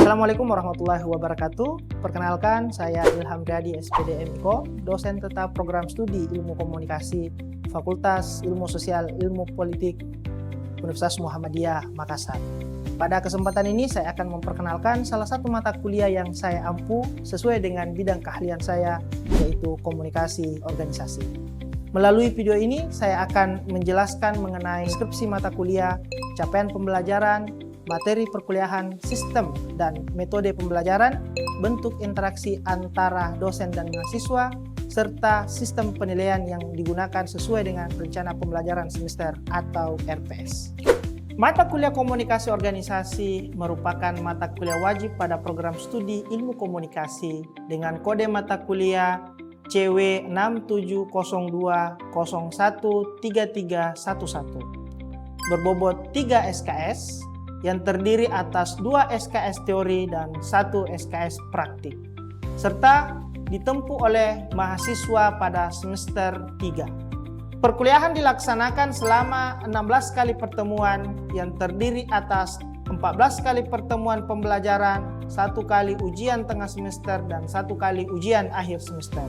Assalamualaikum warahmatullahi wabarakatuh. Perkenalkan, saya Ilham Riyadi, SPD MKO, dosen tetap program studi Ilmu Komunikasi, Fakultas Ilmu Sosial Ilmu Politik, Universitas Muhammadiyah, Makassar. Pada kesempatan ini saya akan memperkenalkan salah satu mata kuliah yang saya ampu sesuai dengan bidang keahlian saya, yaitu komunikasi organisasi. Melalui video ini, saya akan menjelaskan mengenai deskripsi mata kuliah, capaian pembelajaran, materi perkuliahan, sistem dan metode pembelajaran, bentuk interaksi antara dosen dan mahasiswa, serta sistem penilaian yang digunakan sesuai dengan rencana pembelajaran semester atau RPS. Mata kuliah komunikasi organisasi merupakan mata kuliah wajib pada program studi ilmu komunikasi dengan kode mata kuliah CW 6702013311 berbobot 3 SKS yang terdiri atas 2 SKS teori dan 1 SKS praktik, serta ditempuh oleh mahasiswa pada semester 3. Perkuliahan dilaksanakan selama 16 kali pertemuan yang terdiri atas 14 kali pertemuan pembelajaran, 1 kali ujian tengah semester, dan 1 kali ujian akhir semester.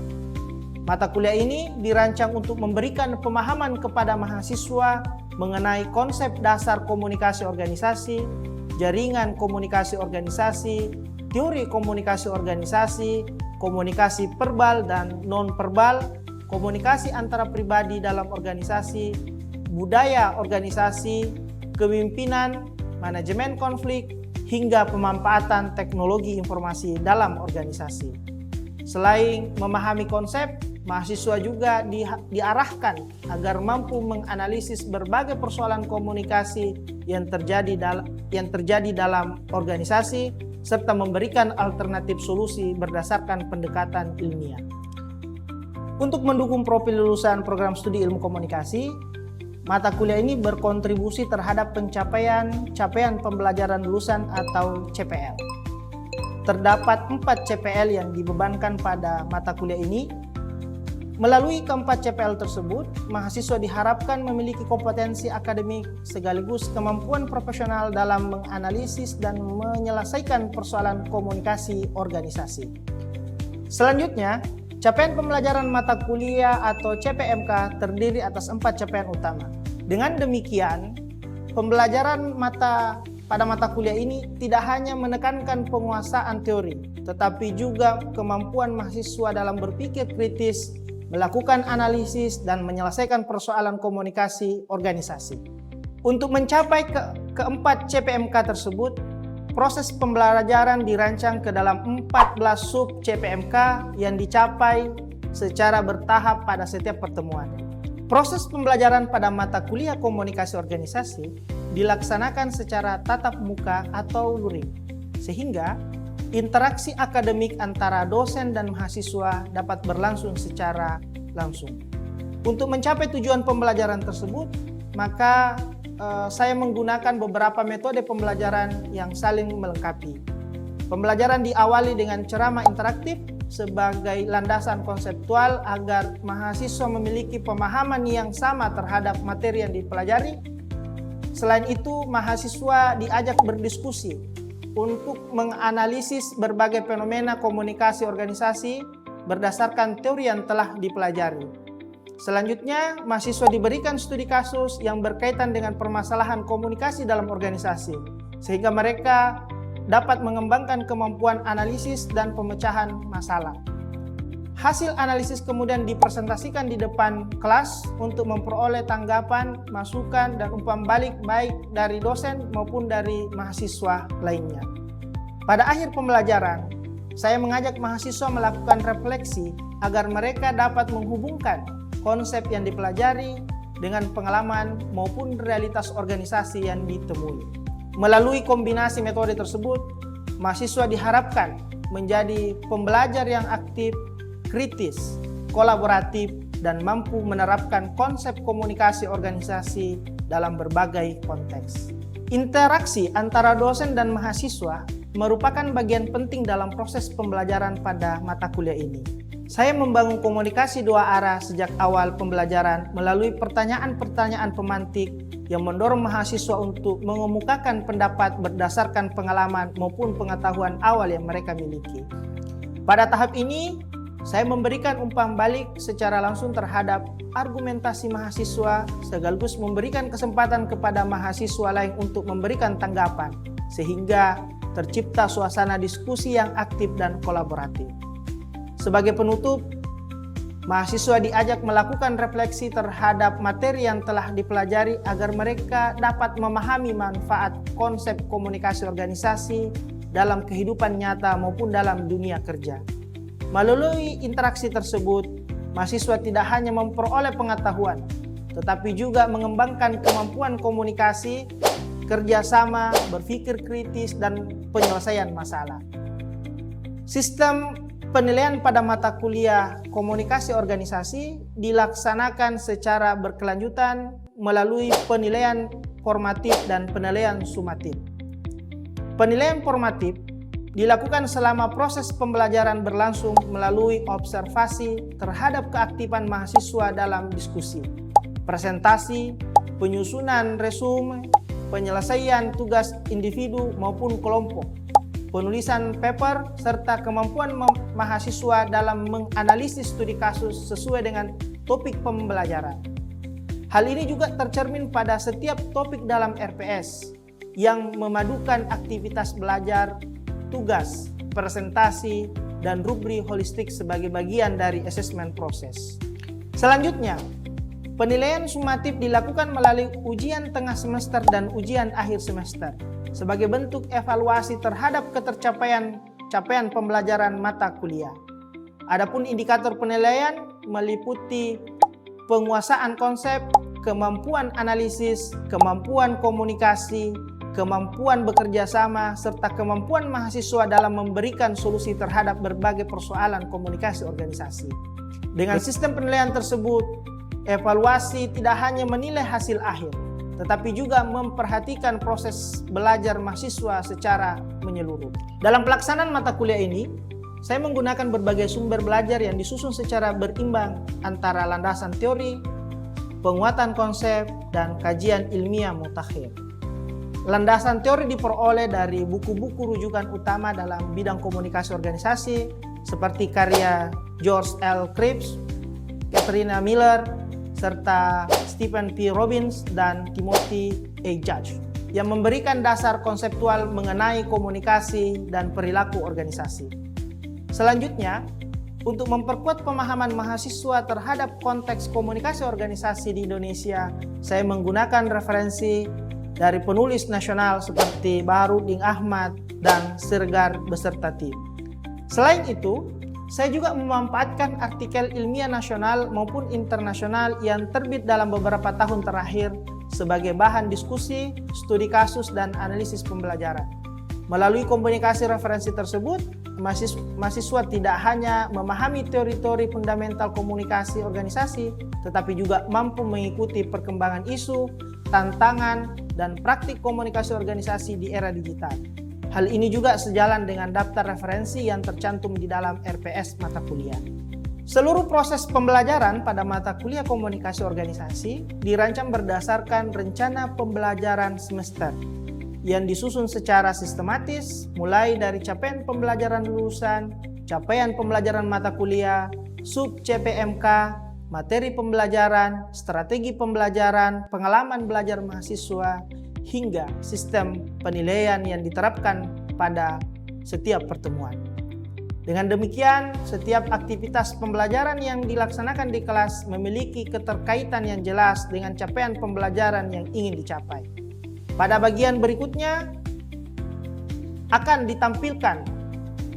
Mata kuliah ini dirancang untuk memberikan pemahaman kepada mahasiswa mengenai konsep dasar komunikasi organisasi, jaringan komunikasi organisasi, teori komunikasi organisasi, komunikasi verbal dan non-verbal, komunikasi antara pribadi dalam organisasi, budaya organisasi, kepemimpinan, manajemen konflik, hingga pemanfaatan teknologi informasi dalam organisasi. Selain memahami konsep, mahasiswa juga diarahkan agar mampu menganalisis berbagai persoalan komunikasi yang terjadi dalam organisasi serta memberikan alternatif solusi berdasarkan pendekatan ilmiah. Untuk mendukung profil lulusan program studi ilmu komunikasi, mata kuliah ini berkontribusi terhadap capaian pembelajaran lulusan atau CPL. Terdapat 4 CPL yang dibebankan pada mata kuliah ini. Melalui keempat CPL tersebut, mahasiswa diharapkan memiliki kompetensi akademik sekaligus kemampuan profesional dalam menganalisis dan menyelesaikan persoalan komunikasi organisasi. Selanjutnya, capaian pembelajaran mata kuliah atau CPMK terdiri atas 4 capaian utama. Dengan demikian, pembelajaran pada mata kuliah ini tidak hanya menekankan penguasaan teori, tetapi juga kemampuan mahasiswa dalam berpikir kritis, melakukan analisis, dan menyelesaikan persoalan komunikasi organisasi. Untuk mencapai keempat CPMK tersebut, proses pembelajaran dirancang ke dalam 14 sub CPMK yang dicapai secara bertahap pada setiap pertemuan. Proses pembelajaran pada mata kuliah komunikasi organisasi dilaksanakan secara tatap muka atau luring, sehingga interaksi akademik antara dosen dan mahasiswa dapat berlangsung secara langsung. Untuk mencapai tujuan pembelajaran tersebut, maka saya menggunakan beberapa metode pembelajaran yang saling melengkapi. Pembelajaran diawali dengan ceramah interaktif sebagai landasan konseptual agar mahasiswa memiliki pemahaman yang sama terhadap materi yang dipelajari. Selain itu, mahasiswa diajak berdiskusi untuk menganalisis berbagai fenomena komunikasi organisasi berdasarkan teori yang telah dipelajari. Selanjutnya, mahasiswa diberikan studi kasus yang berkaitan dengan permasalahan komunikasi dalam organisasi, sehingga mereka dapat mengembangkan kemampuan analisis dan pemecahan masalah. Hasil analisis kemudian dipresentasikan di depan kelas untuk memperoleh tanggapan, masukan, dan umpan balik baik dari dosen maupun dari mahasiswa lainnya. Pada akhir pembelajaran, saya mengajak mahasiswa melakukan refleksi agar mereka dapat menghubungkan konsep yang dipelajari dengan pengalaman maupun realitas organisasi yang ditemui. Melalui kombinasi metode tersebut, mahasiswa diharapkan menjadi pembelajar yang aktif, kritis, kolaboratif, dan mampu menerapkan konsep komunikasi organisasi dalam berbagai konteks. Interaksi antara dosen dan mahasiswa merupakan bagian penting dalam proses pembelajaran pada mata kuliah ini. Saya membangun komunikasi dua arah sejak awal pembelajaran melalui pertanyaan-pertanyaan pemantik yang mendorong mahasiswa untuk mengemukakan pendapat berdasarkan pengalaman maupun pengetahuan awal yang mereka miliki. Pada tahap ini, saya memberikan umpan balik secara langsung terhadap argumentasi mahasiswa sekaligus memberikan kesempatan kepada mahasiswa lain untuk memberikan tanggapan sehingga tercipta suasana diskusi yang aktif dan kolaboratif. Sebagai penutup, mahasiswa diajak melakukan refleksi terhadap materi yang telah dipelajari agar mereka dapat memahami manfaat konsep komunikasi organisasi dalam kehidupan nyata maupun dalam dunia kerja. Melalui interaksi tersebut, mahasiswa tidak hanya memperoleh pengetahuan, tetapi juga mengembangkan kemampuan komunikasi, kerjasama, berpikir kritis, dan penyelesaian masalah. Sistem penilaian pada mata kuliah komunikasi organisasi dilaksanakan secara berkelanjutan melalui penilaian formatif dan penilaian sumatif. Penilaian formatif dilakukan selama proses pembelajaran berlangsung melalui observasi terhadap keaktifan mahasiswa dalam diskusi, presentasi, penyusunan resume, penyelesaian tugas individu maupun kelompok, penulisan paper, serta kemampuan mahasiswa dalam menganalisis studi kasus sesuai dengan topik pembelajaran. Hal ini juga tercermin pada setiap topik dalam RPS yang memadukan aktivitas belajar, tugas, presentasi, dan rubrik holistik sebagai bagian dari asesmen proses. Selanjutnya, penilaian sumatif dilakukan melalui ujian tengah semester dan ujian akhir semester sebagai bentuk evaluasi terhadap capaian pembelajaran mata kuliah. Adapun indikator penilaian meliputi penguasaan konsep, kemampuan analisis, kemampuan komunikasi, kemampuan bekerja sama, serta kemampuan mahasiswa dalam memberikan solusi terhadap berbagai persoalan komunikasi organisasi. Dengan sistem penilaian tersebut, evaluasi tidak hanya menilai hasil akhir, tetapi juga memperhatikan proses belajar mahasiswa secara menyeluruh. Dalam pelaksanaan mata kuliah ini, saya menggunakan berbagai sumber belajar yang disusun secara berimbang antara landasan teori, penguatan konsep, dan kajian ilmiah mutakhir. Landasan teori diperoleh dari buku-buku rujukan utama dalam bidang komunikasi organisasi seperti karya George L. Krebs, Katrina Miller, serta Stephen P. Robbins dan Timothy A. Judge yang memberikan dasar konseptual mengenai komunikasi dan perilaku organisasi. Selanjutnya, untuk memperkuat pemahaman mahasiswa terhadap konteks komunikasi organisasi di Indonesia, saya menggunakan referensi dari penulis nasional seperti Baharudin Ahmad dan Siregar beserta tim. Selain itu, saya juga memanfaatkan artikel ilmiah nasional maupun internasional yang terbit dalam beberapa tahun terakhir sebagai bahan diskusi, studi kasus, dan analisis pembelajaran. Melalui komunikasi referensi tersebut, mahasiswa tidak hanya memahami teori-teori fundamental komunikasi organisasi, tetapi juga mampu mengikuti perkembangan isu, tantangan, dan praktik komunikasi organisasi di era digital. Hal ini juga sejalan dengan daftar referensi yang tercantum di dalam RPS mata kuliah. Seluruh proses pembelajaran pada mata kuliah komunikasi organisasi dirancang berdasarkan rencana pembelajaran semester yang disusun secara sistematis mulai dari capaian pembelajaran lulusan, capaian pembelajaran mata kuliah, sub CPMK, materi pembelajaran, strategi pembelajaran, pengalaman belajar mahasiswa, hingga sistem penilaian yang diterapkan pada setiap pertemuan. Dengan demikian, setiap aktivitas pembelajaran yang dilaksanakan di kelas memiliki keterkaitan yang jelas dengan capaian pembelajaran yang ingin dicapai. Pada bagian berikutnya akan ditampilkan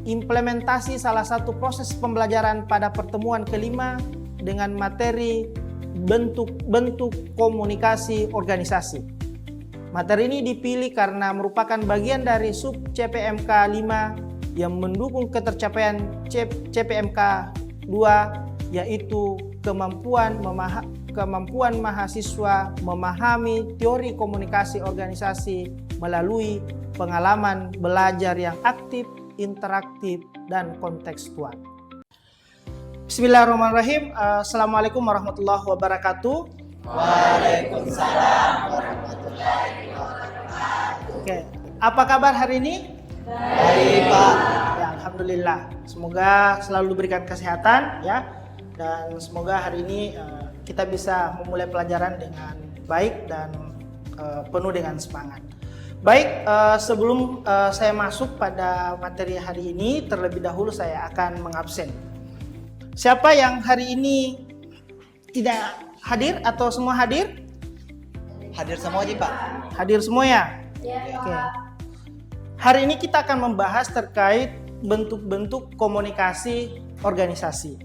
implementasi salah satu proses pembelajaran pada pertemuan kelima dengan materi bentuk komunikasi organisasi. Materi ini dipilih karena merupakan bagian dari sub CPMK 5 yang mendukung ketercapaian CPMK 2, yaitu kemampuan mahasiswa memahami teori komunikasi organisasi melalui pengalaman belajar yang aktif, interaktif, dan kontekstual. Bismillahirrahmanirrahim. Assalamualaikum warahmatullahi wabarakatuh. Waalaikumsalam warahmatullahi wabarakatuh. Oke, apa kabar hari ini? Baik, Pak. Ya, alhamdulillah. Semoga selalu diberikan kesehatan ya, dan semoga hari ini kita bisa memulai pelajaran dengan baik dan penuh dengan semangat. Baik, sebelum saya masuk pada materi hari ini, terlebih dahulu saya akan mengabsen. Siapa yang hari ini tidak hadir atau semua hadir? Hadir semua aja, Pak. Hadir semua ya? Ya, Oke. Hari ini kita akan membahas terkait bentuk-bentuk komunikasi organisasi.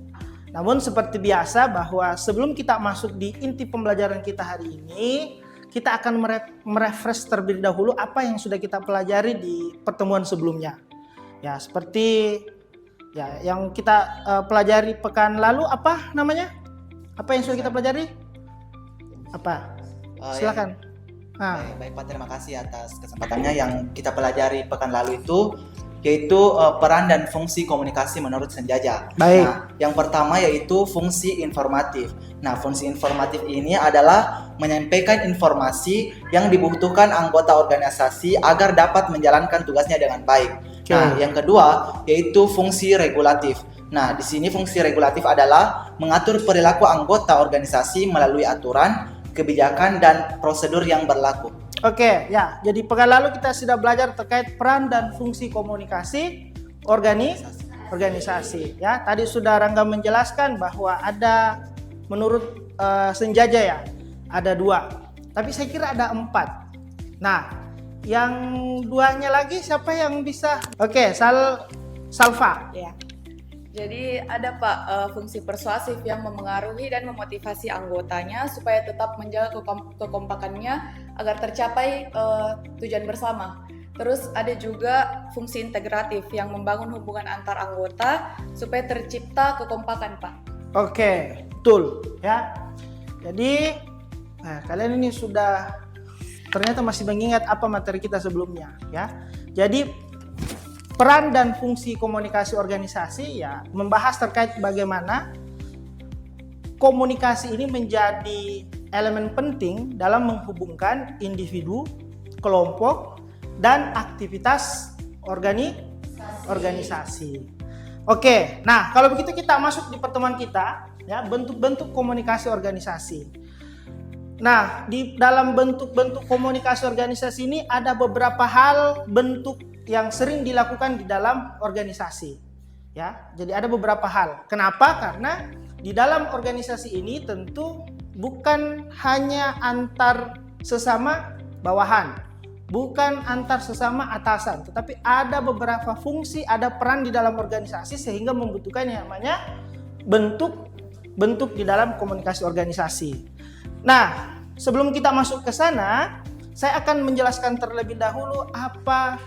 Namun seperti biasa bahwa sebelum kita masuk di inti pembelajaran kita hari ini, kita akan merefresh terlebih dahulu apa yang sudah kita pelajari di pertemuan sebelumnya. Ya, seperti ya yang kita pelajari pekan lalu, apa namanya? Apa yang sudah kita pelajari? Apa? Silakan. Baik, Pak, terima kasih atas kesempatannya. Yang kita pelajari pekan lalu itu yaitu peran dan fungsi komunikasi menurut Senjaja. Baik. Nah, yang pertama yaitu fungsi informatif. Nah, fungsi informatif ini adalah menyampaikan informasi yang dibutuhkan anggota organisasi agar dapat menjalankan tugasnya dengan baik. Oke. Nah, yang kedua yaitu fungsi regulatif. Nah, di sini fungsi regulatif adalah mengatur perilaku anggota organisasi melalui aturan, kebijakan, dan prosedur yang berlaku. Oke, ya. Jadi pekan lalu kita sudah belajar terkait peran dan fungsi komunikasi organisasi. Ya, tadi sudah Rangga menjelaskan bahwa ada menurut Senjaja ya, ada 2. Tapi saya kira ada 4. Nah, yang 2-nya lagi siapa yang bisa? Oke, Salva. ya. Jadi ada Pak fungsi persuasif yang memengaruhi dan memotivasi anggotanya supaya tetap menjaga kekompakannya agar tercapai tujuan bersama. Terus ada juga fungsi integratif yang membangun hubungan antar anggota supaya tercipta kekompakan, Pak. Oke, betul ya. Jadi, kalian ini sudah ternyata masih mengingat apa materi kita sebelumnya ya. Jadi peran dan fungsi komunikasi organisasi ya membahas terkait bagaimana komunikasi ini menjadi elemen penting dalam menghubungkan individu, kelompok, dan aktivitas organisasi. Oke, nah kalau begitu kita masuk di pertemuan kita ya, bentuk-bentuk komunikasi organisasi. Nah, di dalam bentuk-bentuk komunikasi organisasi ini ada beberapa hal bentuk yang sering dilakukan di dalam organisasi. Ya, jadi ada beberapa hal. Kenapa? Karena di dalam organisasi ini tentu bukan hanya antar sesama bawahan, bukan antar sesama atasan, tetapi ada beberapa fungsi, ada peran di dalam organisasi sehingga membutuhkan yang namanya bentuk di dalam komunikasi organisasi. Nah, sebelum kita masuk ke sana, saya akan menjelaskan terlebih dahulu apa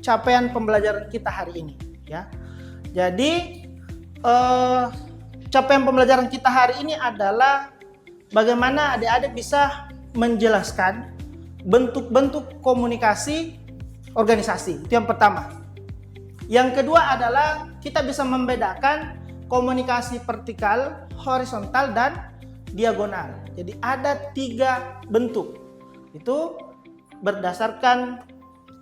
capaian pembelajaran kita hari ini. Ya, jadi capaian pembelajaran kita hari ini adalah bagaimana adik-adik bisa menjelaskan bentuk-bentuk komunikasi organisasi. Itu yang pertama. Yang kedua adalah kita bisa membedakan komunikasi vertikal, horizontal, dan diagonal. Jadi ada 3 bentuk. Itu berdasarkan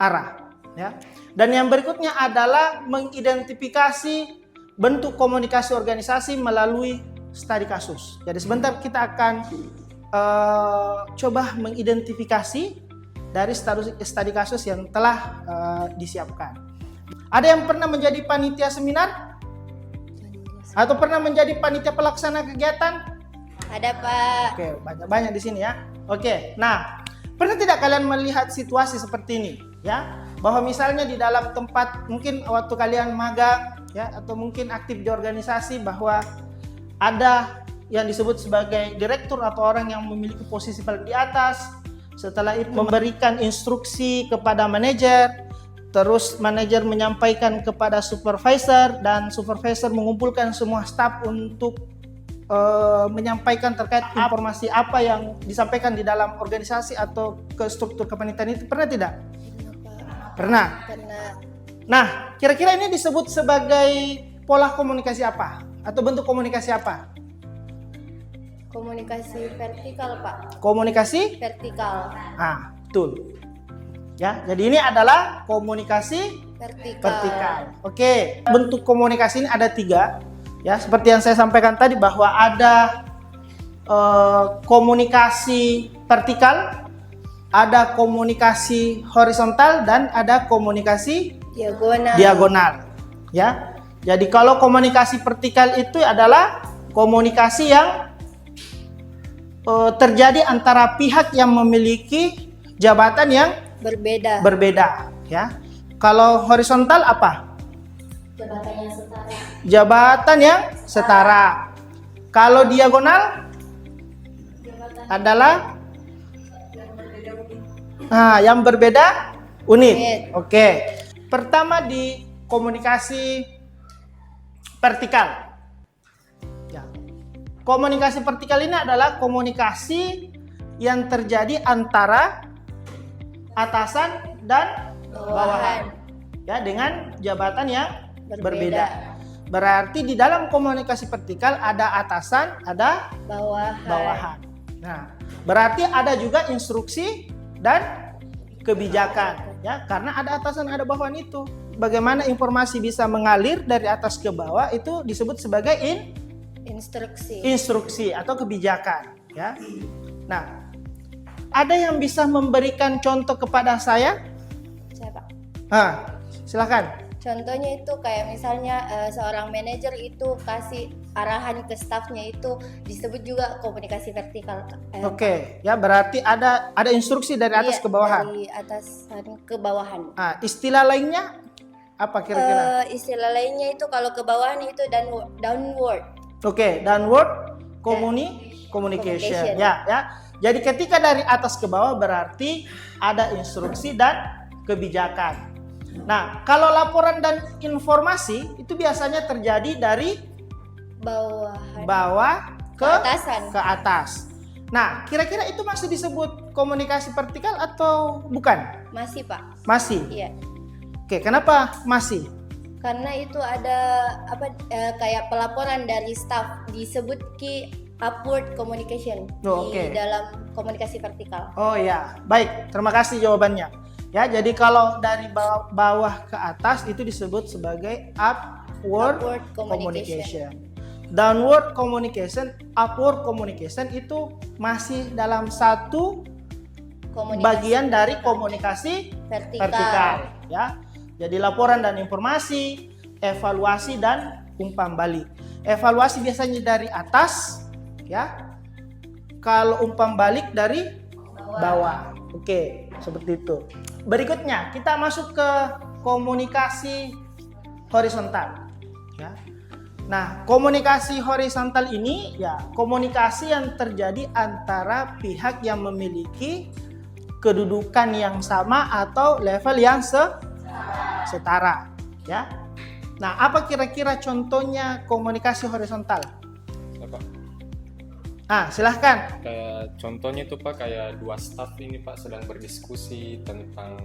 arah, ya. Dan yang berikutnya adalah mengidentifikasi bentuk komunikasi organisasi melalui studi kasus. Jadi sebentar kita akan coba mengidentifikasi dari studi kasus yang telah disiapkan. Ada yang pernah menjadi panitia seminar? Atau pernah menjadi panitia pelaksana kegiatan? Ada, Pak. Oke, banyak-banyak di sini ya. Oke, nah, pernah tidak kalian melihat situasi seperti ini, ya? Bahwa misalnya di dalam tempat mungkin waktu kalian magang, ya, atau mungkin aktif di organisasi, bahwa ada yang disebut sebagai direktur atau orang yang memiliki posisi paling di atas. Setelah itu memberikan instruksi kepada manajer, terus manajer menyampaikan kepada supervisor, dan supervisor mengumpulkan semua staf untuk menyampaikan terkait informasi apa yang disampaikan di dalam organisasi atau ke struktur kepanitiaan itu. Pernah tidak? Pernah. Pernah. Nah, kira-kira ini disebut sebagai pola komunikasi apa? Atau bentuk komunikasi apa? Komunikasi vertikal, Pak. Komunikasi? Vertikal. Betul. Ya, jadi ini adalah komunikasi vertikal. Oke, bentuk komunikasi ini ada 3. Ya, seperti yang saya sampaikan tadi bahwa ada komunikasi vertikal, ada komunikasi horizontal, dan ada komunikasi diagonal. Ya, jadi kalau komunikasi vertikal itu adalah komunikasi yang terjadi antara pihak yang memiliki jabatan yang berbeda. Ya, kalau horizontal apa? Jabatan yang setara. Kalau diagonal adalah yang berbeda unit. Oke. Pertama di komunikasi vertikal. Ya. Komunikasi vertikal ini adalah komunikasi yang terjadi antara atasan dan bawahan. Ya, dengan jabatan yang berbeda. Berarti di dalam komunikasi vertikal ada atasan, ada bawahan. Nah, berarti ada juga instruksi dan kebijakan, ya, karena ada atasan, ada bawahan itu. Bagaimana informasi bisa mengalir dari atas ke bawah itu disebut sebagai instruksi atau kebijakan, ya. Nah, ada yang bisa memberikan contoh kepada saya? Saya, Pak. Silakan. Contohnya itu kayak misalnya seorang manajer itu kasih arahan ke stafnya, itu disebut juga komunikasi vertikal. Oke, ya berarti ada instruksi dari atas ke bawahan. Dari atasan ke bawahan. Istilah lainnya apa kira-kira? Istilah lainnya itu kalau ke bawahan itu downward. Oke, downward communication. Ya. Jadi ketika dari atas ke bawah berarti ada instruksi dan kebijakan. Nah, kalau laporan dan informasi itu biasanya terjadi dari bawah ke atas. Nah, kira-kira itu masih disebut komunikasi vertikal atau bukan? Masih, Pak. Masih? Iya. Oke, kenapa masih? Karena itu ada kayak pelaporan dari staff, disebut upward communication di dalam komunikasi vertikal. Oh ya, baik. Terima kasih jawabannya. Ya, jadi kalau dari bawah ke atas itu disebut sebagai upward communication. Downward communication, upward communication itu masih dalam satu bagian dari komunikasi vertikal. Ya, jadi laporan dan informasi, evaluasi dan umpan balik. Evaluasi biasanya dari atas, ya. Kalau umpan balik dari bawah. Oke, seperti itu. Berikutnya kita masuk ke komunikasi horizontal. Ya. Nah, komunikasi horizontal ini ya komunikasi yang terjadi antara pihak yang memiliki kedudukan yang sama atau level yang setara. Ya. Nah, apa kira-kira contohnya komunikasi horizontal? Silahkan. Kayak contohnya itu Pak, kayak dua staff ini Pak sedang berdiskusi tentang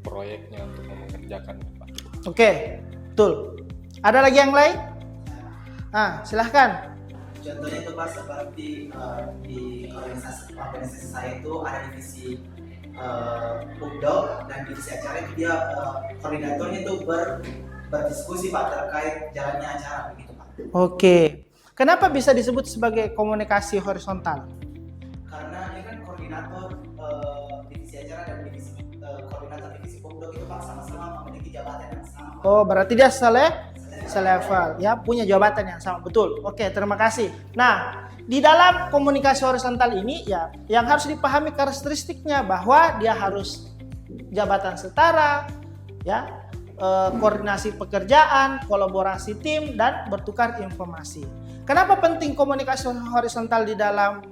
proyeknya untuk mengerjakan Pak. Oke, betul. Ada lagi yang lain? Silahkan. Contohnya itu Pak seperti di organisasi saya itu ada divisi Pupdog dan divisi acara itu dia koordinatornya itu berdiskusi Pak terkait jalannya acara begitu Pak. Oke. Kenapa bisa disebut sebagai komunikasi horizontal? Karena ini kan koordinator divisi acara dan koordinator divisi Pupdog itu Pak sama-sama memiliki jabatan yang sama. Oh, berarti dia selevel, ya, punya jabatan yang sama, betul. Oke, terima kasih. Nah, di dalam komunikasi horizontal ini ya, yang harus dipahami karakteristiknya bahwa dia harus jabatan setara, ya, koordinasi pekerjaan, kolaborasi tim, dan bertukar informasi. Kenapa penting komunikasi horizontal di dalam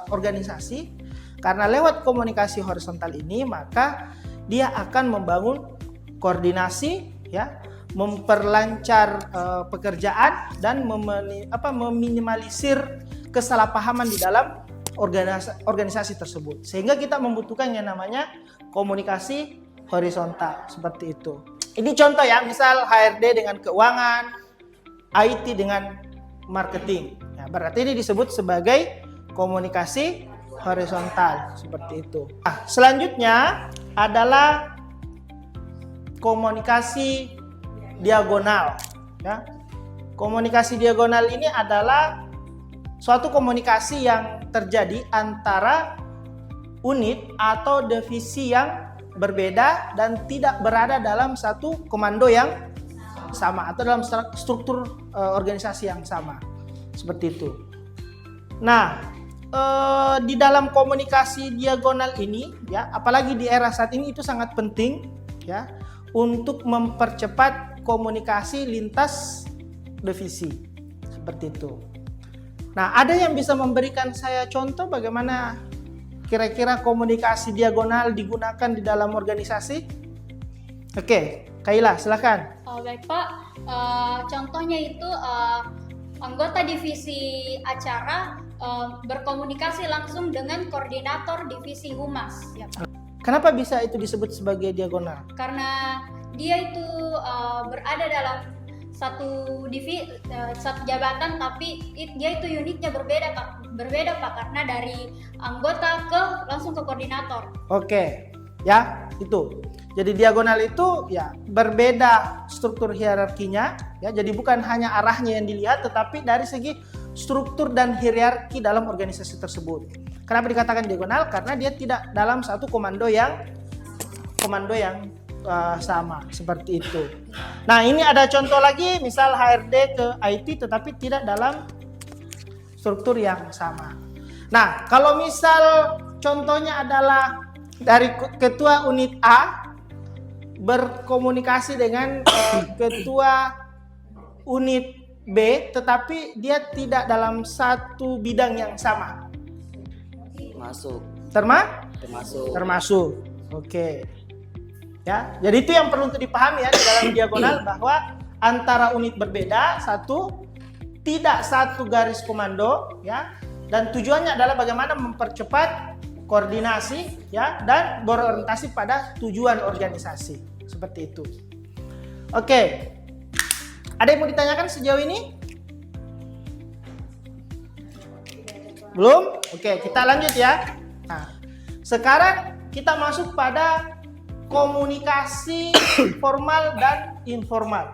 organisasi? Karena lewat komunikasi horizontal ini maka dia akan membangun koordinasi, ya, memperlancar pekerjaan dan meminimalisir kesalahpahaman di dalam organisasi tersebut. Sehingga kita membutuhkan yang namanya komunikasi horizontal seperti itu. Ini contoh ya, misal HRD dengan keuangan, IT dengan marketing. Ya, berarti ini disebut sebagai komunikasi horizontal seperti itu. Nah, selanjutnya adalah komunikasi diagonal. Ya. Komunikasi diagonal ini adalah suatu komunikasi yang terjadi antara unit atau divisi yang berbeda dan tidak berada dalam satu komando yang sama atau dalam struktur organisasi yang sama, seperti itu. Nah, di dalam komunikasi diagonal ini, ya, apalagi di era saat ini itu sangat penting, ya, untuk mempercepat komunikasi lintas divisi, seperti itu. Nah, ada yang bisa memberikan saya contoh bagaimana kira-kira komunikasi diagonal digunakan di dalam organisasi? Oke, Kaila, silakan. Baik Pak, contohnya itu anggota divisi acara berkomunikasi langsung dengan koordinator divisi humas. Ya, Pak. Kenapa bisa itu disebut sebagai diagonal? Karena dia itu berada dalam satu satu jabatan, tapi dia itu unitnya berbeda Pak, karena dari anggota langsung ke koordinator. Oke, ya itu. Jadi diagonal itu ya berbeda struktur hierarkinya, ya. Jadi bukan hanya arahnya yang dilihat, tetapi dari segi struktur dan hierarki dalam organisasi tersebut. Kenapa dikatakan diagonal? Karena dia tidak dalam satu komando yang sama, seperti itu. Nah, ini ada contoh lagi, misal HRD ke IT tetapi tidak dalam struktur yang sama. Nah, kalau misal contohnya adalah dari ketua unit A berkomunikasi dengan ketua unit B, tetapi dia tidak dalam satu bidang yang sama. Termasuk. Oke. Ya, jadi itu yang perlu untuk dipahami ya di dalam diagonal, bahwa antara unit berbeda, tidak satu garis komando, ya, dan tujuannya adalah bagaimana mempercepat koordinasi, ya, dan berorientasi pada tujuan organisasi, seperti itu. Oke, ada yang mau ditanyakan sejauh ini? Belum? Oke, kita lanjut ya. Nah, sekarang kita masuk pada komunikasi formal dan informal.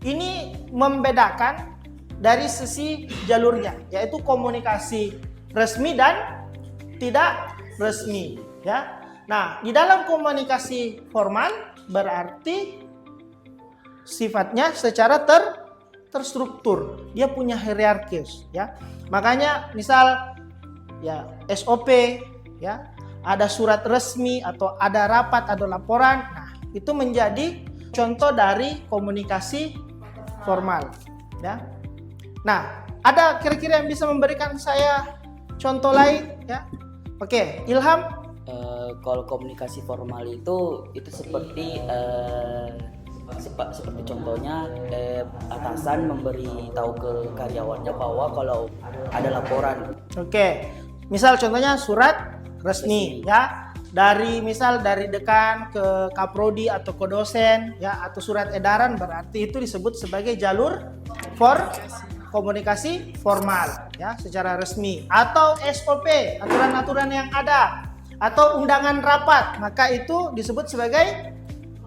Ini membedakan dari sisi jalurnya, yaitu komunikasi resmi dan tidak resmi, ya. Nah, di dalam komunikasi formal berarti sifatnya secara terstruktur. Dia punya hierarkis, ya. Makanya misal ya SOP, ya, ada surat resmi atau ada rapat, ada laporan. Nah, itu menjadi contoh dari komunikasi formal, ya. Nah, ada kira-kira yang bisa memberikan saya contoh lain, ya? Oke, Ilham. Kalau komunikasi formal itu seperti seperti contohnya atasan memberi tahu ke karyawannya bahwa kalau ada laporan. Oke, misal contohnya surat resmi, ya, dari dekan ke kaprodi atau ke dosen, ya, atau surat edaran, berarti itu disebut sebagai jalur komunikasi formal, ya, secara resmi. Atau SOP, aturan-aturan yang ada, atau undangan rapat, maka itu disebut sebagai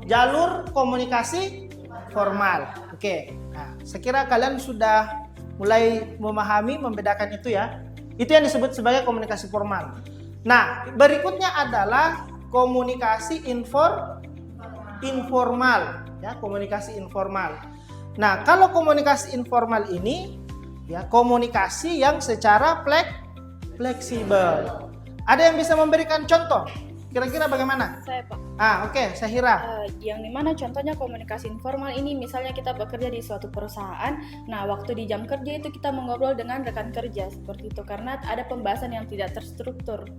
jalur komunikasi formal. Oke, nah, sekira kalian sudah mulai memahami, membedakan itu, ya. Itu yang disebut sebagai komunikasi formal. Nah, berikutnya adalah komunikasi informal, ya, komunikasi informal. Nah, kalau komunikasi informal ini, ya, komunikasi yang secara fleksibel. Ada yang bisa memberikan contoh? Kira-kira bagaimana? Saya, Pak. Oke, saya Hira. Yang dimana contohnya komunikasi informal ini, misalnya kita bekerja di suatu perusahaan, nah waktu di jam kerja itu kita mengobrol dengan rekan kerja, seperti itu, karena ada pembahasan yang tidak terstruktur.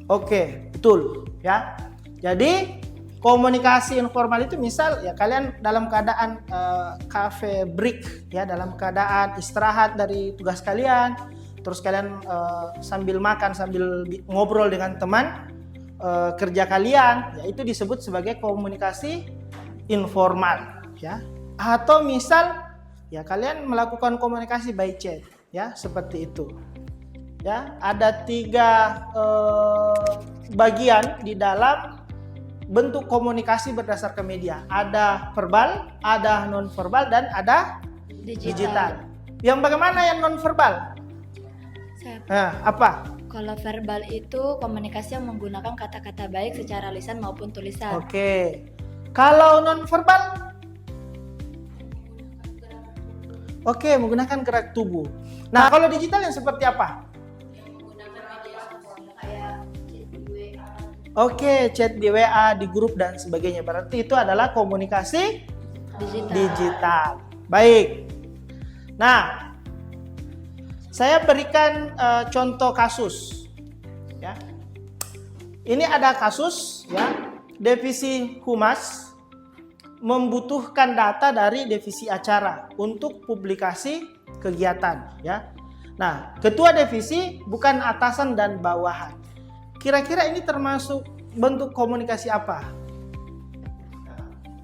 Oke, betul, ya. Jadi komunikasi informal itu misal ya kalian dalam keadaan cafe break, ya, dalam keadaan istirahat dari tugas kalian, terus kalian sambil makan, sambil ngobrol dengan teman kerja kalian, ya, itu disebut sebagai komunikasi informal, ya. Atau misal ya kalian melakukan komunikasi by chat, ya seperti itu. Ya, ada 3 bagian di dalam bentuk komunikasi berdasarkan media. Ada verbal, ada non verbal, dan ada digital. Yang bagaimana yang non verbal? Apa? Kalau verbal itu komunikasi yang menggunakan kata-kata baik secara lisan maupun tulisan. Oke. Kalau non verbal? Oke, menggunakan gerak tubuh. Nah, kalau digital yang seperti apa? Oke, chat di WA, di grup dan sebagainya. Berarti itu adalah komunikasi digital. Baik. Nah, saya berikan contoh kasus. Ya. Ini ada kasus, ya, divisi humas membutuhkan data dari divisi acara untuk publikasi kegiatan. Ya. Nah, ketua divisi bukan atasan dan bawahan. Kira-kira ini termasuk bentuk komunikasi apa?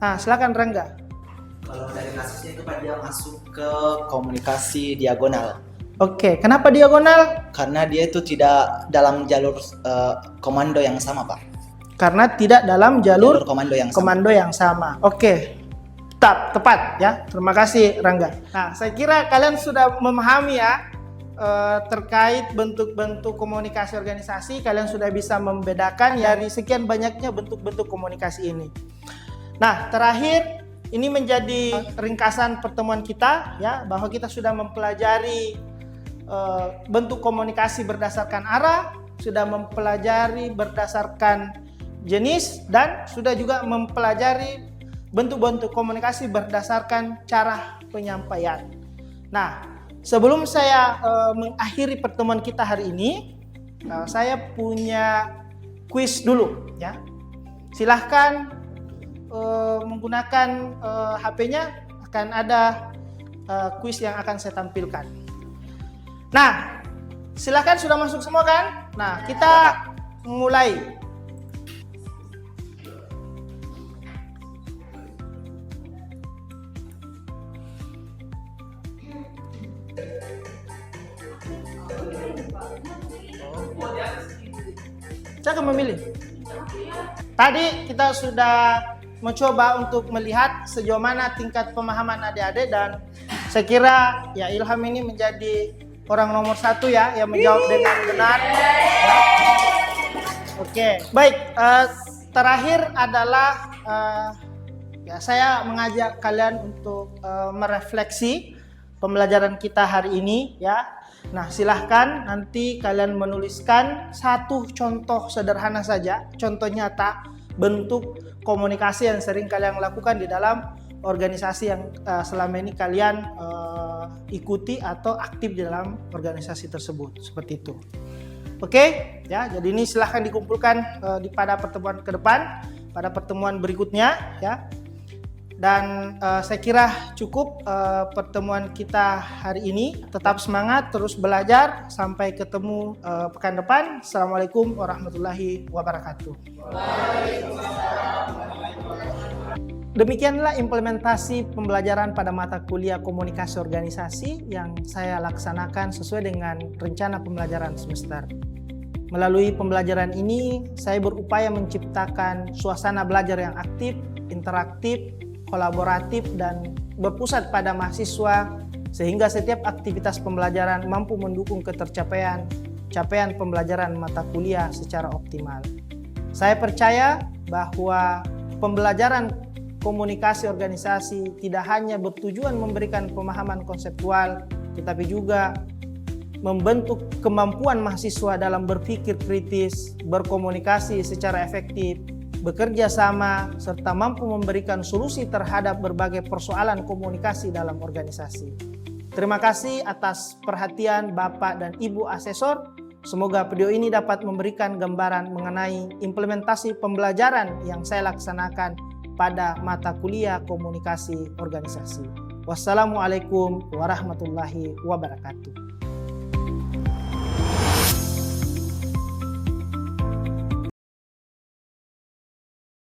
Nah, silakan Rangga. Kalau dari kasusnya itu Pak, dia masuk ke komunikasi diagonal. Oke, kenapa diagonal? Karena dia itu tidak dalam jalur komando yang sama, Pak. Karena tidak dalam jalur komando yang sama. sama. Oke, tepat ya. Terima kasih Rangga. Nah, saya kira kalian sudah memahami ya terkait bentuk-bentuk komunikasi organisasi. Kalian sudah bisa membedakan dari sekian banyaknya bentuk-bentuk komunikasi ini. Nah, terakhir ini menjadi ringkasan pertemuan kita ya, bahwa kita sudah mempelajari bentuk komunikasi berdasarkan arah, sudah mempelajari berdasarkan jenis, dan sudah juga mempelajari bentuk-bentuk komunikasi berdasarkan cara penyampaian. Nah, sebelum saya mengakhiri pertemuan kita hari ini, saya punya kuis dulu ya. Silahkan menggunakan HP-nya, akan ada kuis yang akan saya tampilkan. Nah, silahkan, sudah masuk semua kan? Nah, kita mulai. Saya akan memilih. Tadi kita sudah mencoba untuk melihat sejauh mana tingkat pemahaman adik-adik, dan saya kira ya Ilham ini menjadi orang nomor 1 ya yang menjawab dengan benar. Ya. Oke, baik. Terakhir adalah ya saya mengajak kalian untuk merefleksi pembelajaran kita hari ini ya. Nah, silahkan nanti kalian menuliskan 1 contoh sederhana saja, contoh nyata bentuk komunikasi yang sering kalian lakukan di dalam organisasi yang selama ini kalian ikuti atau aktif di dalam organisasi tersebut, seperti itu. Oke, ya. Jadi ini silahkan dikumpulkan pada pertemuan ke depan, pada pertemuan berikutnya, ya. Dan saya kira cukup pertemuan kita hari ini. Tetap semangat, terus belajar. Sampai ketemu pekan depan. Assalamualaikum warahmatullahi wabarakatuh. Demikianlah implementasi pembelajaran pada mata kuliah komunikasi organisasi yang saya laksanakan sesuai dengan rencana pembelajaran semester. Melalui pembelajaran ini, saya berupaya menciptakan suasana belajar yang aktif, interaktif, kolaboratif, dan berpusat pada mahasiswa, sehingga setiap aktivitas pembelajaran mampu mendukung capaian pembelajaran mata kuliah secara optimal. Saya percaya bahwa pembelajaran komunikasi organisasi tidak hanya bertujuan memberikan pemahaman konseptual, tetapi juga membentuk kemampuan mahasiswa dalam berpikir kritis, berkomunikasi secara efektif, bekerja sama, serta mampu memberikan solusi terhadap berbagai persoalan komunikasi dalam organisasi. Terima kasih atas perhatian Bapak dan Ibu Asesor. Semoga video ini dapat memberikan gambaran mengenai implementasi pembelajaran yang saya laksanakan pada mata kuliah komunikasi organisasi. Wassalamualaikum warahmatullahi wabarakatuh.